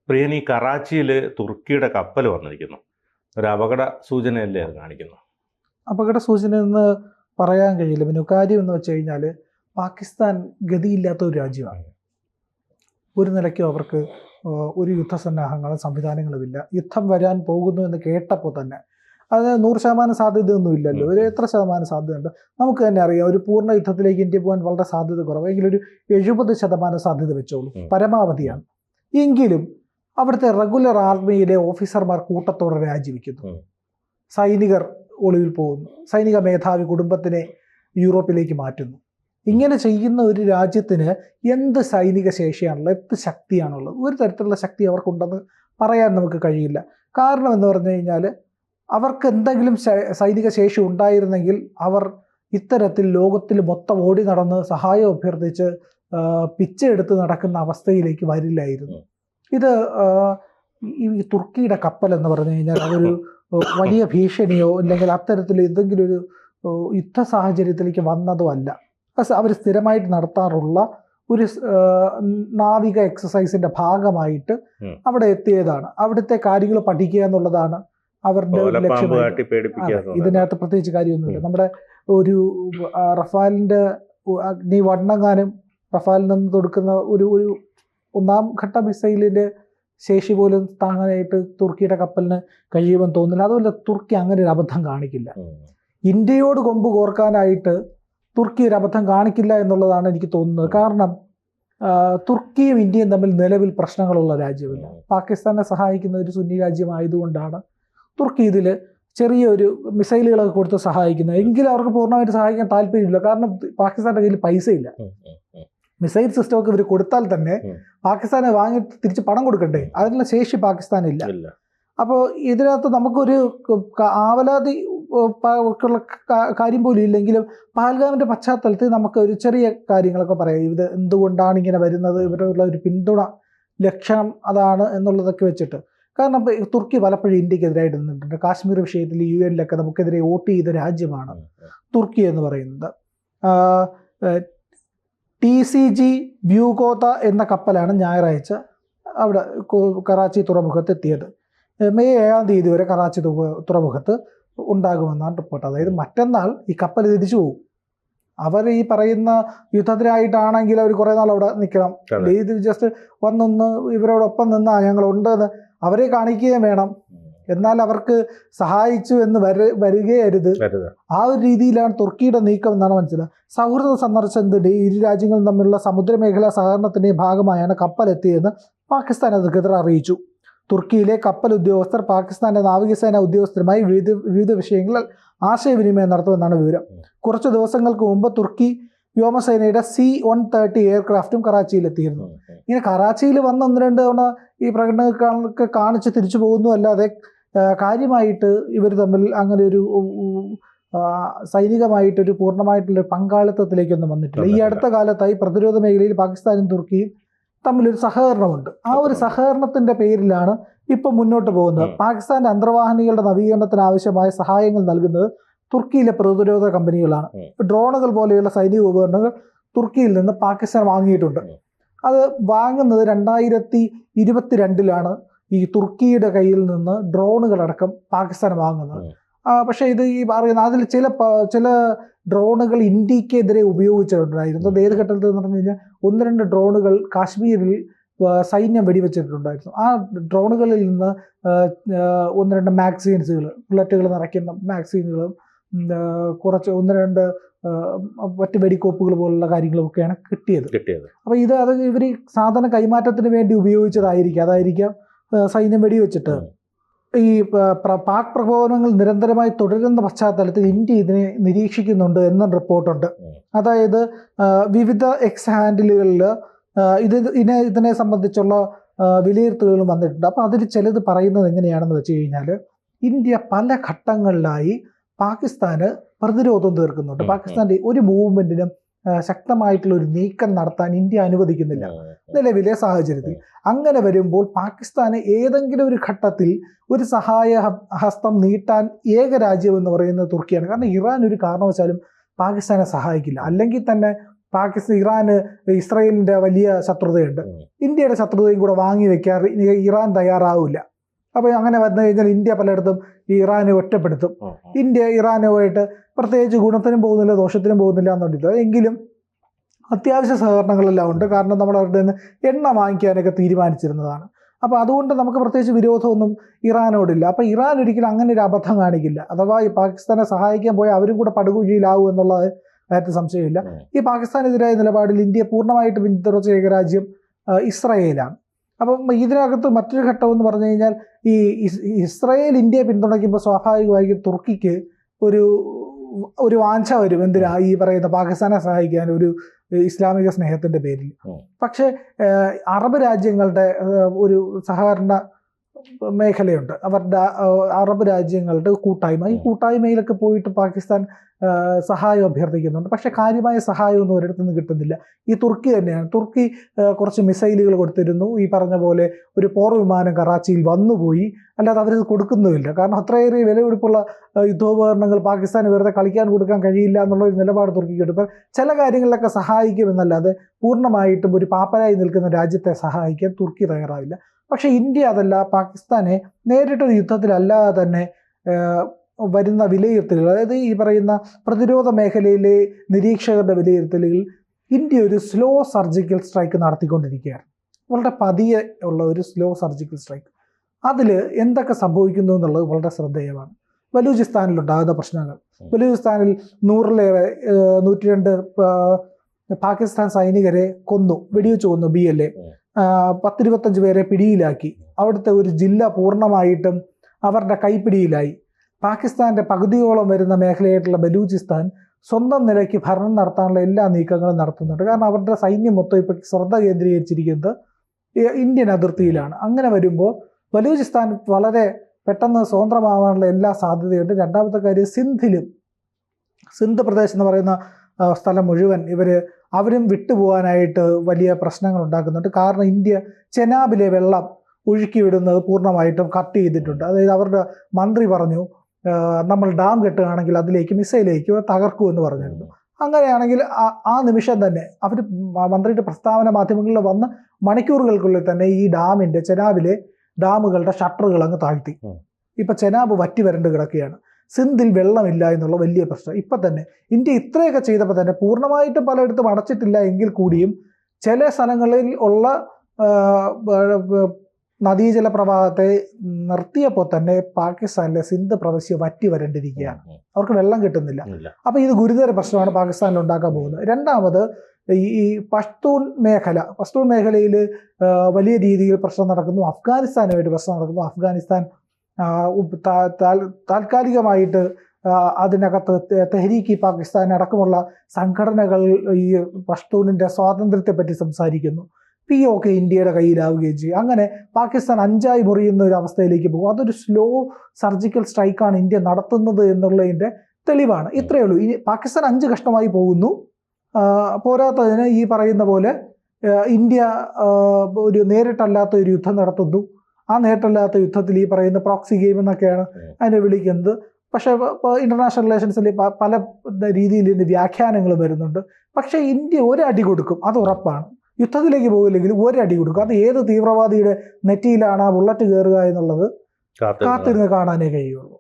പ്രിയൻ, ഈ കറാച്ചിയിൽ തുർക്കിയുടെ കപ്പൽ വന്നിരിക്കുന്നു. ഒരു അപകട സൂചനയല്ലേ അത് കാണിക്കുന്നത്? അപകട സൂചന എന്ന് പറയാൻ കഴിയില്ല. പിന്നെ കാര്യം എന്ന് വെച്ച് കഴിഞ്ഞാൽ പാകിസ്ഥാൻ ഗതിയില്ലാത്ത ഒരു രാജ്യമാണ്. ഒരു നിലയ്ക്കും അവർക്ക് ഒരു യുദ്ധസന്നാഹങ്ങളും സംവിധാനങ്ങളുമില്ല. യുദ്ധം വരാൻ പോകുന്നു എന്ന് കേട്ടപ്പോൾ തന്നെ അത് 100% സാധ്യതയൊന്നും ഇല്ലല്ലോ. ഒരു എത്ര ശതമാനം സാധ്യതയുണ്ട് നമുക്ക് തന്നെ അറിയാം. ഒരു പൂർണ്ണ യുദ്ധത്തിലേക്ക് ഇന്ത്യ പോകാൻ വളരെ സാധ്യത കുറവ്. എങ്കിലും ഒരു 70% സാധ്യത വെച്ചോളൂ, പരമാവധിയാണ്. എങ്കിലും അവിടുത്തെ റെഗുലർ ആർമിയിലെ ഓഫീസർമാർ കൂട്ടത്തോടെ രാജിവെക്കുന്നു. സൈനികർ ഒളിവിൽ പോകുന്നു. സൈനിക മേധാവി കുടുംബത്തിനെ യൂറോപ്പിലേക്ക് മാറ്റുന്നു. ഇങ്ങനെ ചെയ്യുന്ന ഒരു രാജ്യത്തിന് എന്ത് സൈനിക ശേഷിയാണുള്ളത്, എന്ത് ശക്തിയാണുള്ളത്? ഒരു തരത്തിലുള്ള ശക്തി അവർക്കുണ്ടെന്ന് പറയാൻ നമുക്ക് കഴിയില്ല. കാരണം എന്ന് പറഞ്ഞു കഴിഞ്ഞാൽ അവർക്ക് എന്തെങ്കിലും സൈനിക ശേഷി ഉണ്ടായിരുന്നെങ്കിൽ അവർ ഇത്തരത്തിൽ ലോകത്തിൽ മൊത്തം ഓടി നടന്ന് സഹായം അഭ്യർത്ഥിച്ച് പിച്ചെടുത്ത് നടക്കുന്ന അവസ്ഥയിലേക്ക് വരില്ലായിരുന്നു. ഇത് ഈ തുർക്കിയുടെ കപ്പൽ എന്ന് പറഞ്ഞു കഴിഞ്ഞാൽ അതൊരു വലിയ ഭീഷണിയോ അല്ലെങ്കിൽ അത്തരത്തിൽ എന്തെങ്കിലും ഒരു യുദ്ധ സാഹചര്യത്തിലേക്ക് വന്നതോ അല്ല. അവർ സ്ഥിരമായിട്ട് നടത്താറുള്ള ഒരു നാവിക എക്സസൈസിന്റെ ഭാഗമായിട്ട് അവിടെ എത്തിയതാണ്. അവിടുത്തെ കാര്യങ്ങൾ പഠിക്കുക എന്നുള്ളതാണ് അവരുടെ ലക്ഷ്യം. ഇതിനകത്ത് പ്രത്യേകിച്ച് കാര്യമൊന്നുമില്ല. നമ്മുടെ ഒരു റഫാലിന്റെ വണ്ണങ്ങാനും റഫാലിൽ നിന്ന് കൊടുക്കുന്ന ഒരു ഒന്നാം ഘട്ട മിസൈലിന്റെ ശേഷി പോലും താങ്ങാനായിട്ട് തുർക്കിയുടെ കപ്പലിന് കഴിയുമെന്ന് തോന്നുന്നില്ല. അതുപോലെ തുർക്കി അങ്ങനെ ഒരു അബദ്ധം കാണിക്കില്ല. ഇന്ത്യയോട് കൊമ്പ് കോർക്കാനായിട്ട് തുർക്കി ഒരു അബദ്ധം കാണിക്കില്ല എന്നുള്ളതാണ് എനിക്ക് തോന്നുന്നത്. കാരണം തുർക്കിയും ഇന്ത്യയും തമ്മിൽ നിലവിൽ പ്രശ്നങ്ങളുള്ള രാജ്യമില്ല. പാകിസ്ഥാനെ സഹായിക്കുന്ന ഒരു സുന്നി രാജ്യമായതുകൊണ്ടാണ് തുർക്കി ഇതിൽ ചെറിയൊരു മിസൈലുകളൊക്കെ കൊടുത്ത് സഹായിക്കുന്നത്. എങ്കിലും അവർക്ക് പൂർണ്ണമായിട്ട് സഹായിക്കാൻ താല്പര്യമില്ല. കാരണം പാകിസ്ഥാന്റെ കയ്യിൽ പൈസയില്ല. മിസൈൽ സിസ്റ്റമൊക്കെ ഇവർ കൊടുത്താൽ തന്നെ പാകിസ്ഥാനെ വാങ്ങി തിരിച്ച് പണം കൊടുക്കണ്ടേ? അതിനുള്ള ശേഷി പാകിസ്ഥാനില്ല. അപ്പോൾ ഇതിനകത്ത് നമുക്കൊരു ആവലാതി കാര്യം പോലും ഇല്ലെങ്കിലും പഹൽഗാമിന്റെ പശ്ചാത്തലത്തിൽ നമുക്ക് ഒരു ചെറിയ കാര്യങ്ങളൊക്കെ പറയാം. ഇത് എന്തുകൊണ്ടാണ് ഇങ്ങനെ വരുന്നത്, ഇവരുള്ള ഒരു പിന്തുണ ലക്ഷണം അതാണ് എന്നുള്ളതൊക്കെ വെച്ചിട്ട്. കാരണം തുർക്കി പലപ്പോഴും ഇന്ത്യക്കെതിരായിട്ട് നിന്നിട്ടുണ്ട്. കാശ്മീർ വിഷയത്തിൽ UN-ലൊക്കെ നമുക്കെതിരെ വോട്ട് ചെയ്ത രാജ്യമാണ് തുർക്കി എന്ന് പറയുന്നത്. TCG ബ്യൂഗോത എന്ന കപ്പലാണ് ഞായറാഴ്ച അവിടെ കറാച്ചി തുറമുഖത്ത് എത്തിയത്. മെയ് 7-ാം തീയതി വരെ കറാച്ചി തുറമുഖത്ത് ഉണ്ടാകുമെന്നാണ് റിപ്പോർട്ട്. അതായത് മറ്റന്നാൾ ഈ കപ്പൽ തിരിച്ചു പോകും. അവർ ഈ പറയുന്ന യുദ്ധത്തിനായിട്ടാണെങ്കിൽ അവർ കുറേ നാൾ അവിടെ നിൽക്കണം. ഇത് ജസ്റ്റ് വന്നൊന്ന് ഇവരോടൊപ്പം നിന്നാ ഞങ്ങളുണ്ടെന്ന് അവരെ കാണിക്കുകയും വേണം. എന്നാൽ അവർക്ക് സഹായിച്ചു എന്ന് വരികയരുത്. ആ ഒരു രീതിയിലാണ് തുർക്കിയുടെ നീക്കം എന്നാണ് മനസ്സിലായത്. സൗഹൃദ സന്ദർശനത്തിൻ്റെ ഇരു രാജ്യങ്ങളും തമ്മിലുള്ള സമുദ്രമേഖലാ സഹകരണത്തിൻ്റെ ഭാഗമായാണ് കപ്പൽ എത്തിയതെന്ന് പാകിസ്ഥാൻ അധികൃതർ അറിയിച്ചു. തുർക്കിയിലെ കപ്പൽ ഉദ്യോഗസ്ഥർ പാകിസ്ഥാന്റെ നാവികസേന ഉദ്യോഗസ്ഥരുമായി വിവിധ വിഷയങ്ങളിൽ ആശയവിനിമയം നടത്തുമെന്നാണ് വിവരം. കുറച്ച് ദിവസങ്ങൾക്ക് മുമ്പ് തുർക്കി വ്യോമസേനയുടെ C-130 എയർക്രാഫ്റ്റും കറാച്ചിയിലെത്തിയിരുന്നു. ഇങ്ങനെ കറാച്ചിയിൽ വന്ന് 1-2 തവണ ഈ പ്രകടനങ്ങളൊക്കെ കാണിച്ച് തിരിച്ചു പോകുന്നു അല്ലാതെ കാര്യമായിട്ട് ഇവർ തമ്മിൽ അങ്ങനെ ഒരു സൈനികമായിട്ടൊരു പൂർണ്ണമായിട്ടുള്ള പങ്കാളിത്തത്തിലേക്കൊന്നും വന്നിട്ടില്ല. ഈ അടുത്ത കാലത്തായി പ്രതിരോധ മേഖലയിൽ പാകിസ്ഥാനും തുർക്കിയും തമ്മിലൊരു സഹകരണമുണ്ട്. ആ ഒരു സഹകരണത്തിന്റെ പേരിലാണ് ഇപ്പം മുന്നോട്ട് പോകുന്നത്. പാകിസ്ഥാന്റെ അന്തർവാഹിനികളുടെ നവീകരണത്തിന് ആവശ്യമായ സഹായങ്ങൾ നൽകുന്നത് തുർക്കിയിലെ പ്രതിരോധ കമ്പനികളാണ്. ഡ്രോണുകൾ പോലെയുള്ള സൈനിക ഉപകരണങ്ങൾ തുർക്കിയിൽ നിന്ന് പാകിസ്ഥാൻ വാങ്ങിയിട്ടുണ്ട്. അത് വാങ്ങുന്നത് 2022-ലാണ് ഈ തുർക്കിയുടെ കയ്യിൽ നിന്ന് ഡ്രോണുകളടക്കം പാകിസ്ഥാൻ വാങ്ങുന്നത്. പക്ഷേ ഇത് ഈ പറയുന്ന അതിൽ ചില ഡ്രോണുകൾ ഇന്ത്യക്കെതിരെ ഉപയോഗിച്ചിട്ടുണ്ടായിരുന്നു. അത് ഏത് ഘട്ടത്തിൽ എന്ന് പറഞ്ഞു കഴിഞ്ഞാൽ 1-2 ഡ്രോണുകൾ കാശ്മീരിൽ സൈന്യം വെടിവെച്ചിട്ടുണ്ടായിരുന്നു. ആ ഡ്രോണുകളിൽ നിന്ന് 1-2 മാഗസീൻസുകൾ, ബുള്ളറ്റുകൾ നിറയ്ക്കുന്ന മാഗസീനുകളും കുറച്ച് 1-2 മറ്റ് വെടിക്കോപ്പുകൾ പോലുള്ള കാര്യങ്ങളൊക്കെയാണ് കിട്ടിയത്. അപ്പോൾ അത് ഇവർ സാധന കൈമാറ്റത്തിന് വേണ്ടി ഉപയോഗിച്ചതായിരിക്കും. അതായിരിക്കാം സൈന്യം വെടിവെച്ചിട്ട്. ഈ പാക് പ്രകോപനങ്ങൾ നിരന്തരമായി തുടരുന്ന പശ്ചാത്തലത്തിൽ ഇന്ത്യ ഇതിനെ നിരീക്ഷിക്കുന്നുണ്ട് എന്ന റിപ്പോർട്ടുണ്ട്. അതായത് വിവിധ എക്സ് ഹാൻഡിലുകളിൽ ഇതിനെ സംബന്ധിച്ചുള്ള വിലയിരുത്തലുകളും വന്നിട്ടുണ്ട്. അപ്പോൾ അതിൽ ചിലത് പറയുന്നത് എങ്ങനെയാണെന്ന് വെച്ച് കഴിഞ്ഞാൽ ഇന്ത്യ പല ഘട്ടങ്ങളിലായി പാകിസ്ഥാന് പ്രതിരോധം തീർക്കുന്നുണ്ട്. പാകിസ്ഥാന്റെ ഒരു മൂവ്മെന്റിനും ശക്തമായിട്ടുള്ള ഒരു നീക്കം നടത്താൻ ഇന്ത്യ അനുവദിക്കുന്നില്ല നിലവിലെ സാഹചര്യത്തിൽ. അങ്ങനെ വരുമ്പോൾ പാകിസ്ഥാന് ഏതെങ്കിലും ഒരു ഘട്ടത്തിൽ ഒരു സഹായ ഹസ്തം നീട്ടാൻ ഏക രാജ്യം എന്ന് പറയുന്നത് തുർക്കിയാണ്. കാരണം ഇറാൻ ഒരു കാരണവശാലും പാകിസ്ഥാനെ സഹായിക്കില്ല. അല്ലെങ്കിൽ തന്നെ ഇറാന് ഇസ്രായേലിന്റെ വലിയ ശത്രുതയുണ്ട്. ഇന്ത്യയുടെ ശത്രുതയും കൂടെ വാങ്ങി വെക്കാൻ ഇറാൻ തയ്യാറാവില്ല. അപ്പോൾ അങ്ങനെ വന്നു കഴിഞ്ഞാൽ ഇന്ത്യ പലയിടത്തും ഈ ഇറാനെ ഒറ്റപ്പെടുത്തും. ഇന്ത്യ ഇറാനുമായിട്ട് പ്രത്യേകിച്ച് ഗുണത്തിനും പോകുന്നില്ല ദോഷത്തിനും പോകുന്നില്ല എന്നുള്ളത്. എങ്കിലും അത്യാവശ്യ സഹകരണങ്ങളെല്ലാം ഉണ്ട്. കാരണം നമ്മൾ അവരുടെ നിന്ന് എണ്ണ വാങ്ങിക്കാനൊക്കെ തീരുമാനിച്ചിരുന്നതാണ്. അപ്പോൾ അതുകൊണ്ട് നമുക്ക് പ്രത്യേകിച്ച് വിരോധമൊന്നും ഇറാനോടില്ല. അപ്പോൾ ഇറാൻ ഒരിക്കലും അങ്ങനെ ഒരു അബദ്ധം കാണിക്കില്ല. അഥവാ ഈ പാകിസ്ഥാനെ സഹായിക്കാൻ പോയാൽ അവരും കൂടെ പടുകുഴിയിലാവും എന്നുള്ളത് കാര്യത്തിൽ സംശയമില്ല. ഈ പാകിസ്ഥാനെതിരായ നിലപാടിൽ ഇന്ത്യ പൂർണ്ണമായിട്ട് പിന്തുടർച്ച ചെയ്യുന്ന രാജ്യം ഇസ്രായേലാണ്. അപ്പം ഇതിനകത്ത് മറ്റൊരു ഘട്ടം എന്ന് പറഞ്ഞു കഴിഞ്ഞാൽ ഈ ഇസ്രായേൽ ഇന്ത്യയെ പിന്തുണയ്ക്കുമ്പോൾ സ്വാഭാവികമായും തുർക്കിക്ക് ഒരു വാഞ്ച വരും. എന്തിനാ ഈ പറയുന്ന പാകിസ്ഥാനെ സഹായിക്കാൻ ഒരു ഇസ്ലാമിക സ്നേഹത്തിന്റെ പേരിൽ. പക്ഷേ അറബ് രാജ്യങ്ങളുടെ ഒരു സഹകരണ മേഖലയുണ്ട്. അവരുടെ അറബ് രാജ്യങ്ങളുടെ കൂട്ടായ്മ. ഈ കൂട്ടായ്മയിലൊക്കെ പോയിട്ട് പാകിസ്ഥാൻ സഹായം അഭ്യർത്ഥിക്കുന്നുണ്ട്. പക്ഷേ കാര്യമായ സഹായമൊന്നും ഒരിടത്തു നിന്ന് കിട്ടുന്നില്ല. ഈ തുർക്കി തന്നെയാണ്. തുർക്കി കുറച്ച് മിസൈലുകൾ കൊടുത്തിരുന്നു. ഈ പറഞ്ഞ പോലെ ഒരു പോർ വിമാനം കറാച്ചിയിൽ വന്നുപോയി. അല്ലാതെ അവരിത് കൊടുക്കുന്നുമില്ല. കാരണം അത്രയേറെ വിലപിടിപ്പുള്ള യുദ്ധോപകരണങ്ങൾ പാകിസ്ഥാന് വെറുതെ കളിക്കാൻ കൊടുക്കാൻ കഴിയില്ല എന്നുള്ള ഒരു നിലപാട് തുർക്കിക്ക് എടുക്കും. ചില കാര്യങ്ങളിലൊക്കെ സഹായിക്കുമെന്നല്ലാതെ പൂർണ്ണമായിട്ടും ഒരു പാപ്പരായി നിൽക്കുന്ന രാജ്യത്തെ സഹായിക്കാൻ തുർക്കി തയ്യാറാവില്ല. പക്ഷേ ഇന്ത്യ അതല്ല, പാകിസ്ഥാനെ നേരിട്ടൊരു യുദ്ധത്തിലല്ലാതെ തന്നെ വരുന്ന വിലയിരുത്തലുകൾ, അതായത് ഈ പറയുന്ന പ്രതിരോധ മേഖലയിലെ നിരീക്ഷകരുടെ വിലയിരുത്തലുകൾ, ഇന്ത്യ ഒരു സ്ലോ സർജിക്കൽ സ്ട്രൈക്ക് നടത്തിക്കൊണ്ടിരിക്കുകയാണ്. വളരെ പതിയെ ഉള്ള ഒരു സ്ലോ സർജിക്കൽ സ്ട്രൈക്ക്. അതിൽ എന്തൊക്കെ സംഭവിക്കുന്നു എന്നുള്ളത് വളരെ ശ്രദ്ധേയമാണ്. ബലൂചിസ്ഥാനിലുണ്ടാകുന്ന പ്രശ്നങ്ങൾ. ബലൂചിസ്ഥാനിൽ 102 പാകിസ്ഥാൻ സൈനികരെ കൊന്നു, വെടിവെച്ച് കൊന്നു. BLA 10-25 പേരെ പിടിയിലാക്കി. അവിടുത്തെ ഒരു ജില്ല പൂർണ്ണമായിട്ടും അവരുടെ കൈപ്പിടിയിലായി. പാകിസ്ഥാന്റെ പകുതിയോളം വരുന്ന മേഖലയായിട്ടുള്ള ബലൂചിസ്ഥാൻ സ്വന്തം നിലയ്ക്ക് ഭരണം നടത്താനുള്ള എല്ലാ നീക്കങ്ങളും നടത്തുന്നുണ്ട്. കാരണം അവരുടെ സൈന്യം മൊത്തം ഇപ്പോൾ ശ്രദ്ധ കേന്ദ്രീകരിച്ചിരിക്കുന്നത് ഇന്ത്യൻ അതിർത്തിയിലാണ്. അങ്ങനെ വരുമ്പോൾ ബലൂചിസ്ഥാൻ വളരെ പെട്ടെന്ന് സ്വതന്ത്രമാവാനുള്ള എല്ലാ സാധ്യതയുണ്ട്. രണ്ടാമത്തെ കാര്യം, സിന്ധ് പ്രദേശം എന്ന് പറയുന്ന സ്ഥലം മുഴുവൻ അവരും വിട്ടുപോകാനായിട്ട് വലിയ പ്രശ്നങ്ങൾ ഉണ്ടാക്കുന്നുണ്ട്. കാരണം ഇന്ത്യ ചെനാബിലെ വെള്ളം ഒഴുക്കി വിടുന്നത് പൂർണ്ണമായിട്ടും കട്ട് ചെയ്തിട്ടുണ്ട്. അതായത് അവരുടെ മന്ത്രി പറഞ്ഞു, നമ്മൾ ഡാം കെട്ടുകയാണെങ്കിൽ അതിലേക്ക് മിസൈലേക്ക് തകർക്കുമെന്ന് പറഞ്ഞിരുന്നു. അങ്ങനെയാണെങ്കിൽ ആ നിമിഷം തന്നെ മന്ത്രിയുടെ പ്രസ്താവന മാധ്യമങ്ങളിൽ വന്ന് മണിക്കൂറുകൾക്കുള്ളിൽ തന്നെ ഈ ചെനാബിലെ ഡാമുകളുടെ ഷട്ടറുകൾ അങ്ങ് താഴ്ത്തി. ഇപ്പം ചെനാബ് വറ്റി വരണ്ട് കിടക്കുകയാണ്. സിന്ധിൽ വെള്ളമില്ല എന്നുള്ള വലിയ പ്രശ്നം. ഇപ്പം തന്നെ ഇന്ത്യ ഇത്രയൊക്കെ ചെയ്തപ്പോൾ തന്നെ പൂർണ്ണമായിട്ടും പലയിടത്തും അടച്ചിട്ടില്ല എങ്കിൽ കൂടിയും ചില സ്ഥലങ്ങളിൽ ഉള്ള നദീജല പ്രവാഹത്തെ നിർത്തിയപ്പോൾ തന്നെ പാകിസ്ഥാനിലെ സിന്ധ് പ്രവിശ്യ വറ്റി വരണ്ടിരിക്കുകയാണ്. അവർക്ക് വെള്ളം കിട്ടുന്നില്ല. അപ്പോൾ ഇത് ഗുരുതര പ്രശ്നമാണ് പാകിസ്ഥാനിൽ ഉണ്ടാക്കാൻ പോകുന്നത്. രണ്ടാമത്, ഈ പഷ്തൂൺ മേഖലയിൽ വലിയ രീതിയിൽ പ്രശ്നം നടക്കുന്നു. അഫ്ഗാനിസ്ഥാനുമായിട്ട് പ്രശ്നം നടക്കുന്നു. അഫ്ഗാനിസ്ഥാൻ താൽക്കാലികമായിട്ട് അതിനകത്ത് തെഹ്രീക്ക് പാകിസ്ഥാൻ അടക്കമുള്ള സംഘടനകൾ ഈ പഷ്തൂണിൻ്റെ സ്വാതന്ത്ര്യത്തെപ്പറ്റി സംസാരിക്കുന്നു. POK ഇന്ത്യയുടെ കയ്യിലാവുകയും ചെയ്യും. അങ്ങനെ പാകിസ്ഥാൻ 5ആയി മുറിയുന്ന ഒരു അവസ്ഥയിലേക്ക് പോകും. അതൊരു സ്ലോ സർജിക്കൽ സ്ട്രൈക്കാണ് ഇന്ത്യ നടത്തുന്നത് എന്നുള്ളതിൻ്റെ തെളിവാണ്. ഇത്രയേ ഉള്ളൂ. ഇനി പാകിസ്ഥാൻ 5 കഷ്ണമായി പോകുന്നു. പോരാത്തതിന് ഈ പറയുന്ന പോലെ ഇന്ത്യ ഒരു നേരിട്ടല്ലാത്ത ഒരു യുദ്ധം നടത്തുന്നു. ആ നേരിട്ടല്ലാത്ത യുദ്ധത്തിൽ ഈ പറയുന്ന പ്രോക്സി ഗെയിം എന്നൊക്കെയാണ് അതിനെ വിളിക്കുന്നത്. പക്ഷേ ഇന്റർനാഷണൽ റിലേഷൻസിൽ പല രീതിയിൽ ഇതിൻ്റെ വ്യാഖ്യാനങ്ങൾ വരുന്നുണ്ട്. പക്ഷേ ഇന്ത്യ ഒരടി കൊടുക്കും, അത് ഉറപ്പാണ്. യുദ്ധത്തിലേക്ക് പോകില്ലെങ്കിൽ ഒരടി കൊടുക്കും. അത് ഏത് തീവ്രവാദിയുടെ നെറ്റിയിലാണ് ആ ബുള്ളറ്റ് കയറുക എന്നുള്ളത് കാത്തിരുന്ന് കാണാനേ കഴിയുള്ളൂ.